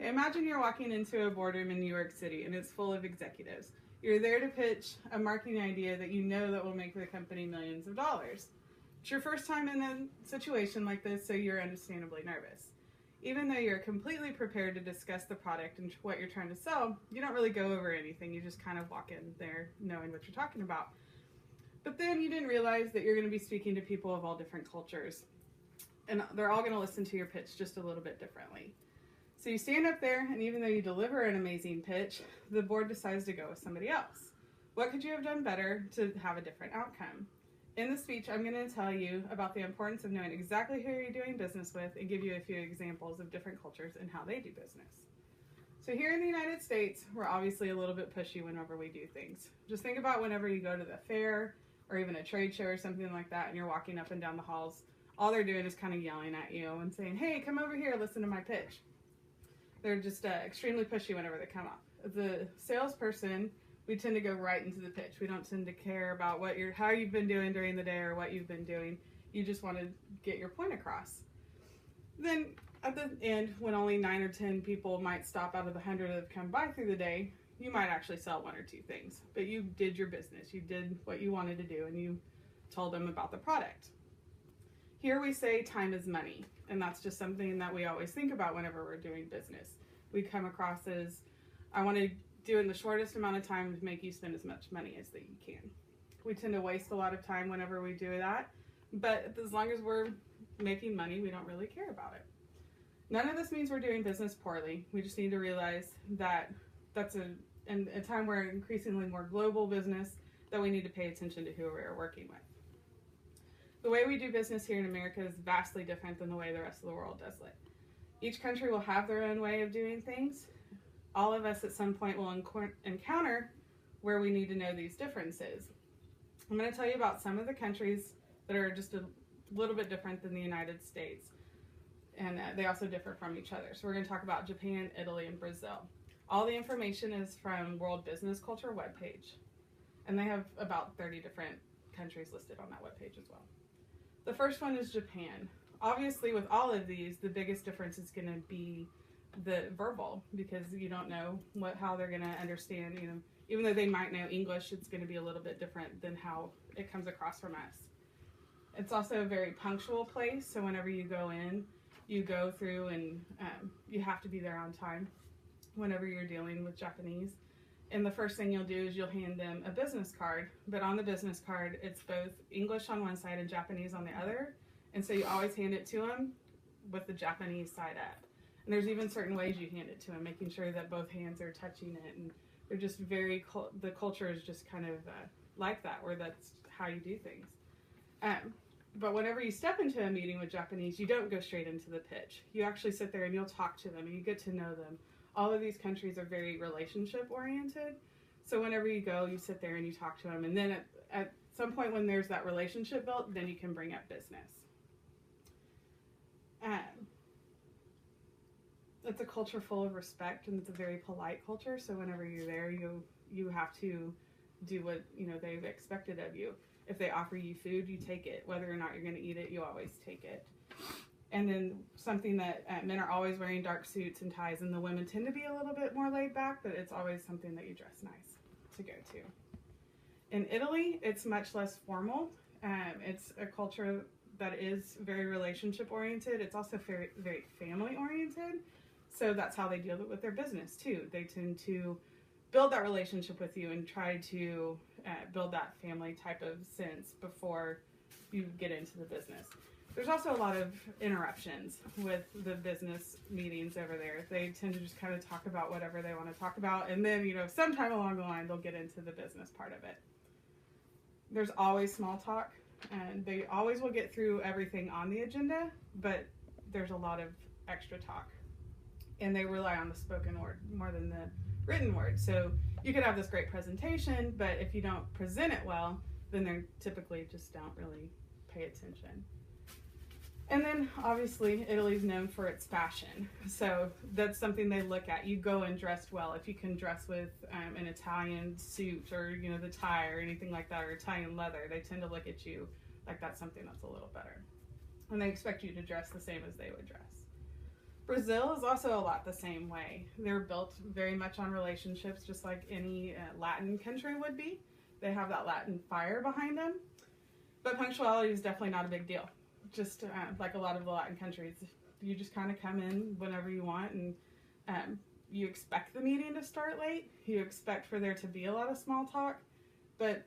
Okay, imagine you're walking into a boardroom in New York City and it's full of executives. You're there to pitch a marketing idea that you know that will make the company millions of dollars. It's your first time in a situation like this, so you're understandably nervous. Even though you're completely prepared to discuss the product and what you're trying to sell, you don't really go over anything. You just kind of walk in there knowing what you're talking about. But then you didn't realize that you're going to be speaking to people of all different cultures. And they're all going to listen to your pitch just a little bit differently. So you stand up there, and even though you deliver an amazing pitch, the board decides to go with somebody else. What could you have done better to have a different outcome? In the speech, I'm going to tell you about the importance of knowing exactly who you're doing business with and give you a few examples of different cultures and how they do business. So here in the United States, we're obviously a little bit pushy whenever we do things. Just think about whenever you go to the fair or even a trade show or something like that, and you're walking up and down the halls. All they're doing is kind of yelling at you and saying, "Hey, come over here, listen to my pitch." They're just extremely pushy whenever they come up. The salesperson, we tend to go right into the pitch. We don't tend to care about how you've been doing during the day or what you've been doing. You just want to get your point across. Then at the end, when only 9 or 10 people might stop out of the 100 that have come by through the day, you might actually sell 1 or 2 things. But you did your business. You did what you wanted to do, and you told them about the product. Here we say time is money, and that's just something that we always think about whenever we're doing business. We come across as, I want to do in the shortest amount of time to make you spend as much money as that you can. We tend to waste a lot of time whenever we do that, but as long as we're making money, we don't really care about it. None of this means we're doing business poorly. We just need to realize that that's in a time where increasingly more global business, that we need to pay attention to who we're working with. The way we do business here in America is vastly different than the way the rest of the world does it. Each country will have their own way of doing things. All of us at some point will encounter where we need to know these differences. I'm going to tell you about some of the countries that are just a little bit different than the United States, and they also differ from each other. So we're going to talk about Japan, Italy, and Brazil. All the information is from World Business Culture webpage, and they have about 30 different countries listed on that webpage as well. The first one is Japan. Obviously, with all of these, the biggest difference is going to be the verbal, because you don't know how they're going to understand. Even though they might know English, it's going to be a little bit different than how it comes across from us. It's also a very punctual place, so whenever you go in, you go through and you have to be there on time whenever you're dealing with Japanese. And the first thing you'll do is you'll hand them a business card, but on the business card, it's both English on one side and Japanese on the other. And so you always hand it to them with the Japanese side up. And there's even certain ways you hand it to them, making sure that both hands are touching it. And they're just the culture is just kind of like that, where that's how you do things. But whenever you step into a meeting with Japanese, you don't go straight into the pitch. You actually sit there and you'll talk to them and you get to know them. All of these countries are very relationship oriented. So whenever you go, you sit there and you talk to them. And then at some point when there's that relationship built, then you can bring up business. It's a culture full of respect, and it's a very polite culture. So whenever you're there, you have to do what they've expected of you. If they offer you food, you take it. Whether or not you're going to eat it, you always take it. And then something that men are always wearing dark suits and ties, and the women tend to be a little bit more laid back, but it's always something that you dress nice to go to. In Italy, it's much less formal. It's a culture that is very relationship oriented. It's also very, very family oriented. So that's how they deal with their business too. They tend to build that relationship with you and try to build that family type of sense before you get into the business. There's also a lot of interruptions with the business meetings over there. They tend to just kind of talk about whatever they want to talk about, and then sometime along the line they'll get into the business part of it. There's always small talk, and they always will get through everything on the agenda, but there's a lot of extra talk, and they rely on the spoken word more than the written word. So you could have this great presentation, but if you don't present it well, then they typically just don't really pay attention. And then obviously Italy's known for its fashion, so that's something they look at. You go and dressed well. If you can dress with an Italian suit or the tie or anything like that, or Italian leather, they tend to look at you like that's something that's a little better, and they expect you to dress the same as they would dress. Brazil is also a lot the same way. They're built very much on relationships, just like any Latin country would be. They have that Latin fire behind them. But punctuality is definitely not a big deal. Just like a lot of the Latin countries, you just kind of come in whenever you want, and you expect the meeting to start late. You expect for there to be a lot of small talk, but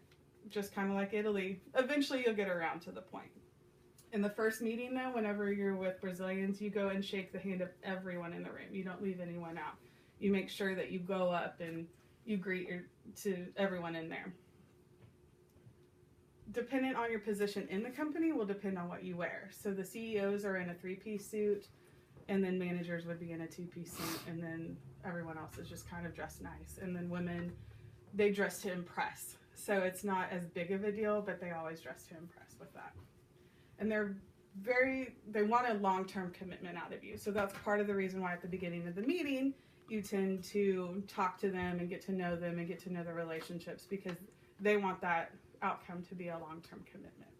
just kind of like Italy, eventually you'll get around to the point. In the first meeting, though, whenever you're with Brazilians, you go and shake the hand of everyone in the room. You don't leave anyone out. You make sure that you go up and you greet to everyone in there. Dependent on your position in the company will depend on what you wear. So the CEOs are in a 3-piece suit, and then managers would be in a 2-piece suit, and then everyone else is just kind of dressed nice. And then women, they dress to impress. So it's not as big of a deal, but they always dress to impress with that. And they want a long-term commitment out of you. So that's part of the reason why at the beginning of the meeting, you tend to talk to them and get to know them and get to know their relationships, because they want that outcome to be a long-term commitment.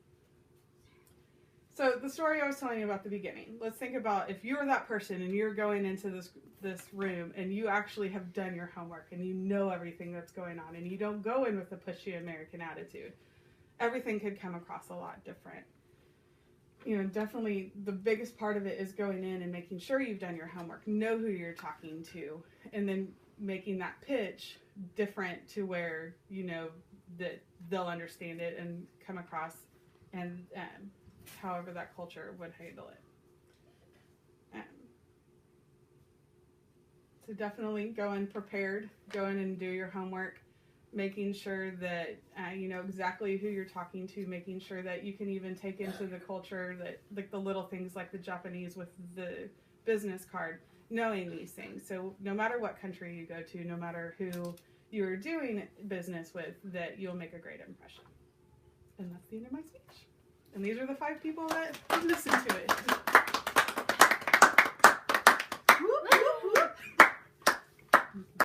So the story I was telling you about at the beginning, let's think about if you're that person and you're going into this room and you actually have done your homework and you know everything that's going on, and you don't go in with a pushy American attitude. Everything could come across a lot different. You know, definitely the biggest part of it is going in and making sure you've done your homework, know who you're talking to, and then making that pitch different to where you know that they'll understand it and come across, and however that culture would handle it. So definitely go in prepared, go in and do your homework, making sure that you know exactly who you're talking to, making sure that you can even take into the culture that, like the little things like the Japanese with the business card, knowing these things. So no matter what country you go to, no matter who you're doing business with, that you'll make a great impression. And that's the end of my speech. And these are the 5 people that listened to it.